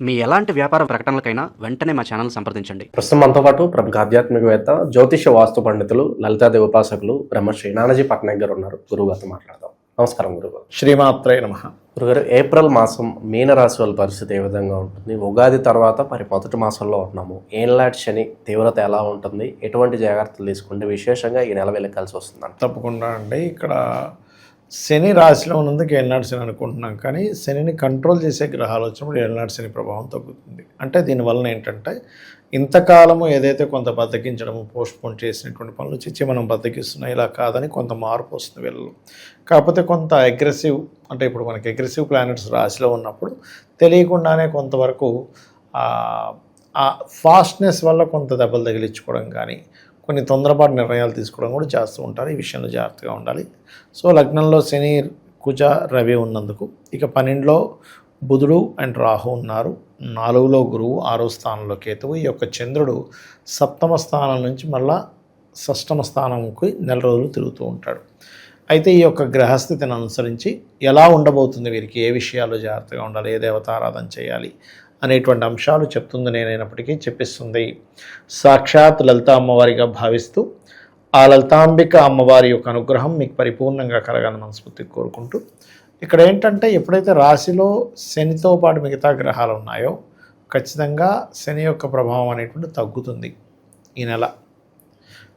మీ ఎలాంటి వ్యాపార ప్రకటనలకైనా వెంటనే మా ఛానల్ సంప్రదించండి. ప్రస్తుతం మనతో పాటు ప్రముఖ ఆధ్యాత్మికవేత్త, జ్యోతిష వాస్తు పండితులు, లలితాదేవి ఉపాసకులు బ్రహ్మశ్రీ నానాజీ పట్నాయక్ గారు ఉన్నారు. గురువుగారితో మాట్లాడదాం. నమస్కారం గురుగారు. శ్రీమాత్రే నమః. గురుగారు, ఏప్రిల్ మాసం మీనరాశి వాళ్ళ పరిస్థితి ఏ విధంగా ఉంటుంది? ఉగాది తర్వాత మరి మొదటి మాసంలో ఉంటున్నాము. ఏళ్ళనాటి శని తీవ్రత ఎలా ఉంటుంది? ఎటువంటి జాగ్రత్తలు తీసుకుంటే విశేషంగా ఈ నెల వెళ్ళి కలిసి వస్తుందంట? తప్పకుండా అండి. ఇక్కడ శని రాశిలో ఉన్నందుకు ఏళ్ళనాటి శని అనుకుంటున్నాం, కానీ శనిని కంట్రోల్ చేసే గ్రహాలు వచ్చినప్పుడు ఏళ్ళనాటి శని ప్రభావం తగ్గుతుంది. అంటే దీనివలన ఏంటంటే ఇంతకాలము ఏదైతే కొంత బద్దకించడము, పోస్ట్పోన్ చేసినటువంటి పనులు చిచ్చి మనం బద్దకిస్తున్నాం, ఇలా కాదని కొంత మార్పు వస్తుంది వీళ్ళలో. కాకపోతే కొంత అగ్రెసివ్, అంటే ఇప్పుడు మనకి అగ్రెసివ్ ప్లానెట్స్ రాశిలో ఉన్నప్పుడు తెలియకుండానే కొంతవరకు ఆ ఫాస్ట్నెస్ వల్ల కొంత దెబ్బలు తగిలించుకోవడం కానీ, కొన్ని తొందరపాటు నిర్ణయాలు తీసుకోవడం కూడా చేస్తూ ఉంటారు. ఈ విషయంలో జాగ్రత్తగా ఉండాలి. సో లగ్నంలో శని, కుజ, రవి ఉన్నందుకు, ఇక 12లో బుధుడు అండ్ రాహు ఉన్నారు, 4లో గురువు, 6వ స్థానంలో కేతువు. ఈ యొక్క చంద్రుడు 7వ స్థానం నుంచి మళ్ళా 6వ స్థానంకి నెల రోజులు తిరుగుతూ ఉంటాడు. అయితే ఈ యొక్క గ్రహస్థితిని అనుసరించి ఎలా ఉండబోతుంది, వీరికి ఏ విషయాలు జాగ్రత్తగా ఉండాలి, ఏ దేవతారాధన చేయాలి అనేటువంటి అంశాలు చెప్తుంది నేనైనప్పటికీ చెప్పిస్తుంది సాక్షాత్ లలిత అమ్మవారిగా భావిస్తూ, ఆ లలితాంబిక అమ్మవారి యొక్క అనుగ్రహం మీకు పరిపూర్ణంగా కలగాలని మనస్ఫూర్తిగా కోరుకుంటూ, ఇక్కడ ఏంటంటే ఎప్పుడైతే రాశిలో శనితో పాటు మిగతా గ్రహాలు ఉన్నాయో ఖచ్చితంగా శని యొక్క ప్రభావం అనేటువంటి తగ్గుతుంది ఈ నెల.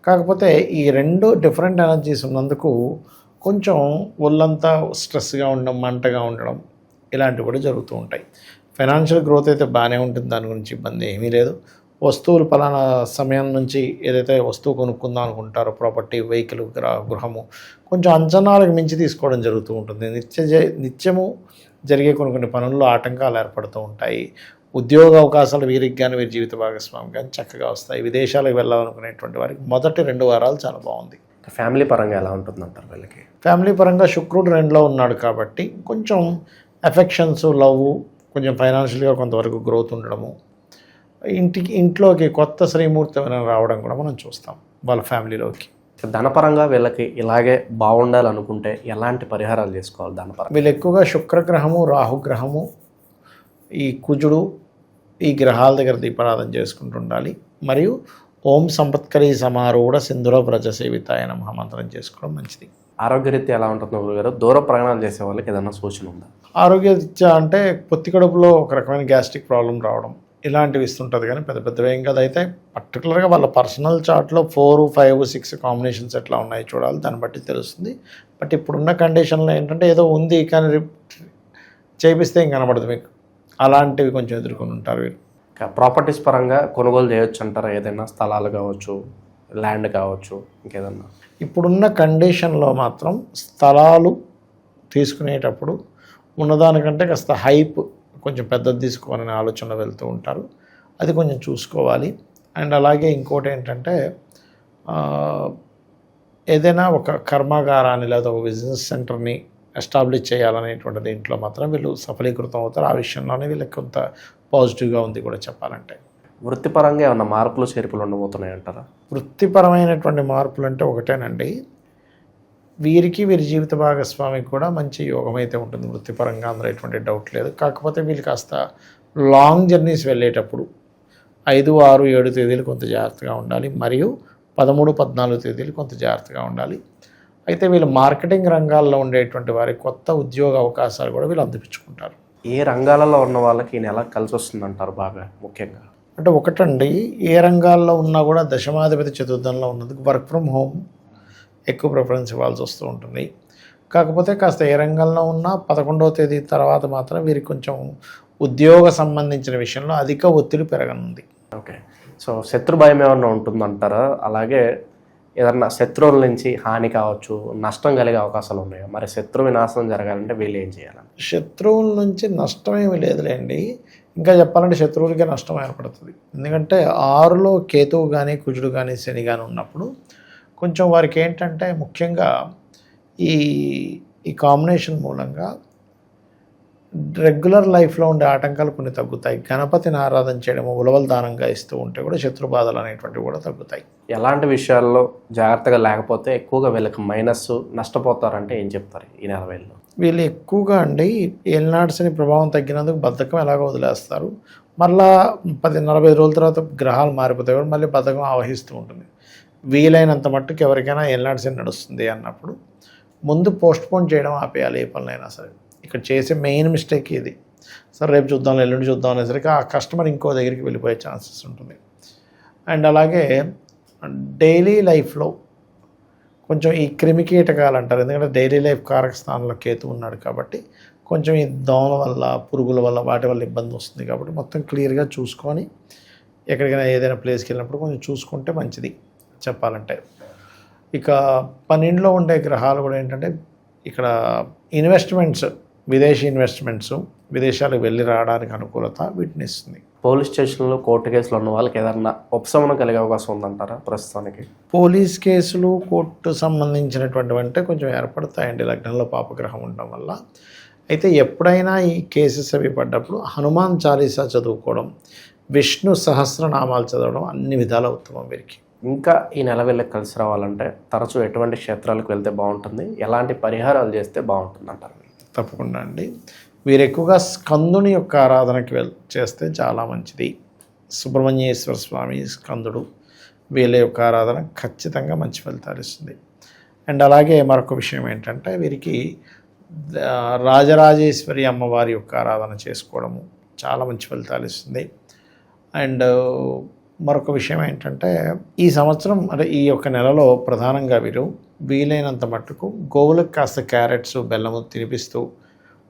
కాకపోతే ఈ రెండు డిఫరెంట్ ఎనర్జీస్ ఉన్నందుకు కొంచెం ఒళ్ళంతా స్ట్రెస్గా ఉండడం, మంటగా ఉండడం ఇలాంటివి కూడా జరుగుతూ ఉంటాయి. ఫైనాన్షియల్ గ్రోత్ అయితే బాగానే ఉంటుంది, దాని గురించి ఇబ్బంది ఏమీ లేదు. వస్తువులు పలానా సమయం నుంచి ఏదైతే వస్తువు కొనుక్కుందాం అనుకుంటారో, ప్రాపర్టీ, వెహికల్, గృహము, కొంచెం అంచనాలకు మించి తీసుకోవడం జరుగుతూ ఉంటుంది. నిత్యము జరిగే కొన్ని పనుల్లో ఆటంకాలు ఏర్పడుతూ ఉంటాయి. ఉద్యోగ అవకాశాలు వీరికి కానీ వీరి జీవిత భాగస్వామి కానీ చక్కగా వస్తాయి. విదేశాలకు వెళ్ళాలనుకునేటువంటి వారికి మొదటి 2 వారాలు చాలా బాగుంది. ఫ్యామిలీ పరంగా ఎలా ఉంటుంది అంటారు వీళ్ళకి? ఫ్యామిలీ పరంగా శుక్రుడు 2లో ఉన్నాడు కాబట్టి కొంచెం ఎఫెక్షన్స్, లవ్, కొంచెం ఫైనాన్షియల్గా కొంతవరకు గ్రోత్ ఉండడము, ఇంట్లోకి కొత్త శ్రీమూర్తి రావడం కూడా మనం చూస్తాం వాళ్ళ ఫ్యామిలీలోకి. ధనపరంగా వీళ్ళకి ఇలాగే బాగుండాలనుకుంటే ఎలాంటి పరిహారాలు చేసుకోవాలి ధనపరంగా? వీళ్ళు ఎక్కువగా శుక్రగ్రహము, రాహుగ్రహము, ఈ కుజుడు, ఈ గ్రహాల దగ్గర దీపారాధన చేసుకుంటూ ఉండాలి. మరియు ఓం సంపత్కరీ సమారూఢ సింధుర వ్రజ సేవితాయ నమః మంత్రం చేసుకోవడం మంచిది. ఆరోగ్యరీత్యా ఎలా ఉంటుంది గురుగారు? దూర ప్రయాణాలు చేసే వాళ్ళకి ఏదైనా సూచన ఉందా? ఆరోగ్యరీత్యా అంటే పొత్తి కడుపులో ఒక రకమైన గ్యాస్ట్రిక్ ప్రాబ్లం రావడం ఇలాంటివి ఇస్తుంటుంది, కానీ పెద్ద పెద్దవి ఏం కాదు. అయితే పర్టికులర్గా వాళ్ళ పర్సనల్ చార్ట్లో 4, 5, 6 కాంబినేషన్స్ ఎట్లా ఉన్నాయి చూడాలి, దాన్ని బట్టి తెలుస్తుంది. బట్ ఇప్పుడున్న కండిషన్లో ఏంటంటే ఏదో ఉంది కానీ చేపిస్తే ఏం కనబడదు మీకు, అలాంటివి కొంచెం ఎదుర్కొని ఉంటారు వీళ్ళు. ప్రాపర్టీస్ పరంగా కొనుగోలు చేయొచ్చు అంటారా? ఏదైనా స్థలాలు కావచ్చు, ల్యాండ్ కావచ్చు, ఇంకేదన్నా? ఇప్పుడున్న కండిషన్లో మాత్రం స్థలాలు తీసుకునేటప్పుడు ఉన్నదానికంటే కాస్త హైప్ కొంచెం పెద్దది తీసుకోవాలనే ఆలోచనలో వెళ్తూ ఉంటారు. అది కొంచెం చూసుకోవాలి. అండ్ అలాగే ఇంకోటి ఏంటంటే ఏదైనా ఒక కర్మాగారాన్ని లేదా ఒక బిజినెస్ సెంటర్ని ఎస్టాబ్లిష్ చేయాలనేటువంటి దీంట్లో మాత్రం వీళ్ళు సఫలీకృతం అవుతారు. ఆ విషయంలోనే వీళ్ళకి కొంత పాజిటివ్గా ఉంది కూడా చెప్పాలంటే. వృత్తిపరంగా ఏమన్నా మార్పులు చేర్పులు ఉండబోతున్నాయి అంటారా? వృత్తిపరమైనటువంటి మార్పులు అంటే ఒకటేనండి, వీరికి వీరి జీవిత భాగస్వామికి కూడా మంచి యోగం అయితే ఉంటుంది వృత్తిపరంగా, అందులో ఎటువంటి డౌట్ లేదు. కాకపోతే వీళ్ళు కాస్త లాంగ్ జర్నీస్ వెళ్ళేటప్పుడు 5, 6, 7 తేదీలు కొంత జాగ్రత్తగా ఉండాలి. మరియు 13, 14 తేదీలు కొంత జాగ్రత్తగా ఉండాలి. అయితే వీళ్ళు మార్కెటింగ్ రంగాల్లో ఉండేటువంటి వారి కొత్త ఉద్యోగ అవకాశాలు కూడా వీళ్ళు అందిపించుకుంటారు. ఏ రంగాలలో ఉన్న వాళ్ళకి ఈ నెల కలిసి వస్తుంది అంటారు బాగా ముఖ్యంగా? అంటే ఒకటండి, ఏ రంగాల్లో ఉన్నా కూడా దశమాధిపతి చతుర్థంలో ఉన్నందుకు వర్క్ ఫ్రమ్ హోమ్ ఎక్కువ ప్రిఫరెన్స్ ఇవ్వాల్సి వస్తూ ఉంటుంది. కాకపోతే కాస్త ఏ రంగంలో ఉన్నా 11వ తేదీ తర్వాత మాత్రం వీరికి కొంచెం ఉద్యోగ సంబంధించిన విషయంలో అధిక ఒత్తిడి పెరగనుంది. ఓకే. సో శత్రు భయం ఏమన్నా ఉంటుందంటారా? అలాగే ఏదన్నా శత్రువుల నుంచి హాని కావచ్చు, నష్టం కలిగే అవకాశాలు ఉన్నాయా? మరి శత్రు వినాశనం జరగాలంటే వీళ్ళు ఏం చేయాలని? శత్రువుల నుంచి నష్టం ఏమీ లేదులేండి, ఇంకా చెప్పాలంటే శత్రువులకే నష్టం ఏర్పడుతుంది. ఎందుకంటే 6లో కేతువు కానీ, కుజుడు కానీ, శని కానీ ఉన్నప్పుడు కొంచెం వారికి ఏంటంటే ముఖ్యంగా ఈ కాంబినేషన్ మూలంగా రెగ్యులర్ లైఫ్లో ఉండే ఆటంకాలు కొన్ని తగ్గుతాయి. గణపతిని ఆరాధన చేయడము, ఉలవలు దానంగా ఇస్తూ ఉంటే కూడా శత్రు బాధలు అనేటువంటివి కూడా తగ్గుతాయి. ఎలాంటి విషయాల్లో జాగ్రత్తగా లేకపోతే ఎక్కువగా వీళ్ళకి మైనస్ నష్టపోతారంటే ఏం చెప్తారు ఈ 40 వీళ్ళు ఎక్కువగా అండి ఏలినాడ్స్ని ప్రభావం తగ్గినందుకు బద్ధకం ఎలాగో వదిలేస్తారు. మళ్ళా 40 రోజుల తర్వాత గ్రహాలు మారిపోతాయి కూడా మళ్ళీ బద్ధకం ఆవహిస్తూ ఉంటుంది. వీలైనంత మట్టుకు ఎవరికైనా ఏలినాడ్స్ నడుస్తుంది అన్నప్పుడు ముందు పోస్ట్పోన్ చేయడం ఆపేయాలి ఏ పనులైనా సరే. ఇక్కడ చేసే మెయిన్ మిస్టేక్ ఇది. సరే రేపు చూద్దాం, ఎల్లుండి చూద్దాం అనేసరికి ఆ కస్టమర్ ఇంకో దగ్గరికి వెళ్ళిపోయే ఛాన్సెస్ ఉంటుంది. అండ్ అలాగే డైలీ లైఫ్లో కొంచెం ఈ క్రిమికీటకాలు అంటారు, ఎందుకంటే డైలీ లైఫ్ కారక స్థానంలో కేతు ఉన్నాడు కాబట్టి కొంచెం ఈ దోమల వల్ల, పురుగుల వల్ల, వాటి వల్ల ఇబ్బంది వస్తుంది. కాబట్టి మొత్తం క్లియర్గా చూసుకొని ఎక్కడికైనా ఏదైనా ప్లేస్కి వెళ్ళినప్పుడు కొంచెం చూసుకుంటే మంచిది చెప్పాలంటే. ఇక 12లో ఉండే గ్రహాలు కూడా ఏంటంటే ఇక్కడ ఇన్వెస్ట్మెంట్స్, విదేశీ ఇన్వెస్ట్మెంట్స్, విదేశాలకు వెళ్ళి రావడానికి అనుకూలత వీటిని ఇస్తుంది. పోలీస్ స్టేషన్లో కోర్టు కేసులు ఉన్న వాళ్ళకి ఏదన్నా ఉపశమనం కలిగే అవకాశం ఉందంటారా ప్రస్తుతానికి? పోలీస్ కేసులు, కోర్టు సంబంధించినటువంటివి అంటే కొంచెం ఏర్పడతాయండి లగ్నంలో పాపగ్రహం ఉండడం వల్ల. అయితే ఎప్పుడైనా ఈ కేసెస్ అవి పడ్డప్పుడు హనుమాన్ చాలీసా చదువుకోవడం, విష్ణు సహస్రనామాలు చదవడం అన్ని విధాల ఉత్తమం వీరికి. ఇంకా ఈ 40 కలిసి రావాలంటే తరచూ ఎటువంటి క్షేత్రాలకు వెళ్తే బాగుంటుంది, ఎలాంటి పరిహారాలు చేస్తే బాగుంటుంది అంటారు? తప్పకుండా అండి. వీరు ఎక్కువగా స్కందుని యొక్క ఆరాధనకి చేస్తే చాలా మంచిది. సుబ్రహ్మణ్యేశ్వర స్వామి, స్కందుడు, వీళ్ళ యొక్క ఆరాధన ఖచ్చితంగా మంచి ఫలితాలు ఇస్తుంది. అండ్ అలాగే మరొక విషయం ఏంటంటే వీరికి రాజరాజేశ్వరి అమ్మవారి యొక్క ఆరాధన చేసుకోవడము చాలా మంచి ఫలితాలు ఇస్తుంది. అండ్ మరొక విషయం ఏంటంటే ఈ సంవత్సరం అంటే ఈ యొక్క నెలలో ప్రధానంగా వీరు వీలైనంత మట్టుకు గోవులకు కాస్త క్యారెట్స్, బెల్లము తినిపిస్తూ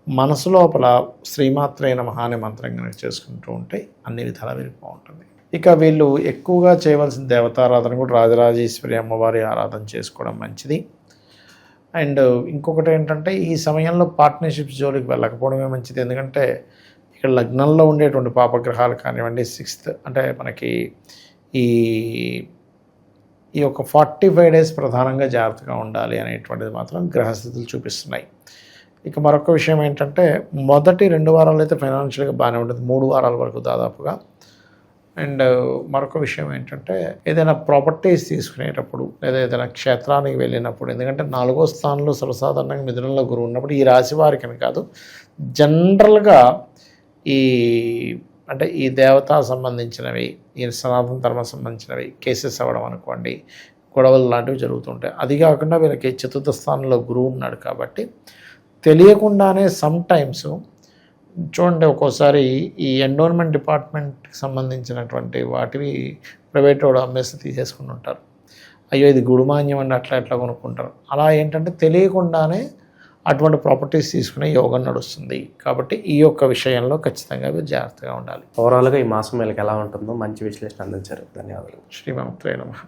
మనసు లోపల శ్రీమాత్రే నమః అనే మంత్రం కనుక చేసుకుంటూ ఉంటే అన్ని విధాలా వీరికి బాగుంటుంది. ఇక వీళ్ళు ఎక్కువగా చేయవలసిన దేవతారాధన కూడా రాజరాజేశ్వరి అమ్మవారి ఆరాధన చేసుకోవడం మంచిది. అండ్ ఇంకొకటి ఏంటంటే ఈ సమయంలో పార్ట్నర్షిప్స్ జోలికి వెళ్ళకపోవడమే మంచిది. ఎందుకంటే ఇక్కడ లగ్నంలో ఉండేటువంటి పాపగ్రహాలు కానివ్వండి, 6th అంటే మనకి ఈ యొక్క 45 days ప్రధానంగా జాగ్రత్తగా ఉండాలి అనేటువంటిది మాత్రం గ్రహస్థితులు చూపిస్తున్నాయి. ఇక మరొక విషయం ఏంటంటే మొదటి 2 వారాలు అయితే ఫైనాన్షియల్గా బాగానే ఉంటుంది, 3 వారాల వరకు దాదాపుగా. అండ్ మరొక విషయం ఏంటంటే ఏదైనా ప్రాపర్టీస్ తీసుకునేటప్పుడు లేదా ఏదైనా క్షేత్రానికి వెళ్ళినప్పుడు, ఎందుకంటే 4వ స్థానంలో సర్వసాధారణంగా మిథునంలో గురువు ఉన్నప్పుడు ఈ రాశి వారికి అని కాదు జనరల్గా అంటే ఈ దేవతా సంబంధించినవి, ఈ సనాతన ధర్మ సంబంధించినవి కేసెస్ అవ్వడం అనుకోండి, గొడవలు లాంటివి జరుగుతుంటాయి. అది కాకుండా వీళ్ళకి 4th స్థానంలో గురువు ఉన్నాడు కాబట్టి తెలియకుండానే సమ్ టైమ్స్ చూడండి ఒక్కోసారి ఈ ఎండోన్మెంట్ డిపార్ట్మెంట్కి సంబంధించినటువంటి వాటివి ప్రైవేట్ వాడు అమ్మేసి తీసేసుకుని ఉంటారు. అయ్యో ఇది గుడుమాన్యం అని అట్లా కొనుక్కుంటారు. అలా ఏంటంటే తెలియకుండానే అటువంటి ప్రాపర్టీస్ తీసుకునే యోగం నడుస్తుంది. కాబట్టి ఈ యొక్క విషయంలో ఖచ్చితంగా మీరు జాగ్రత్తగా ఉండాలి. ఓవరాల్గా ఈ మాసం వీళ్ళకి ఎలా ఉంటుందో మంచి విశ్లేషణ అందించారు. ధన్యవాదాలు. శ్రీమాత్రే నమః.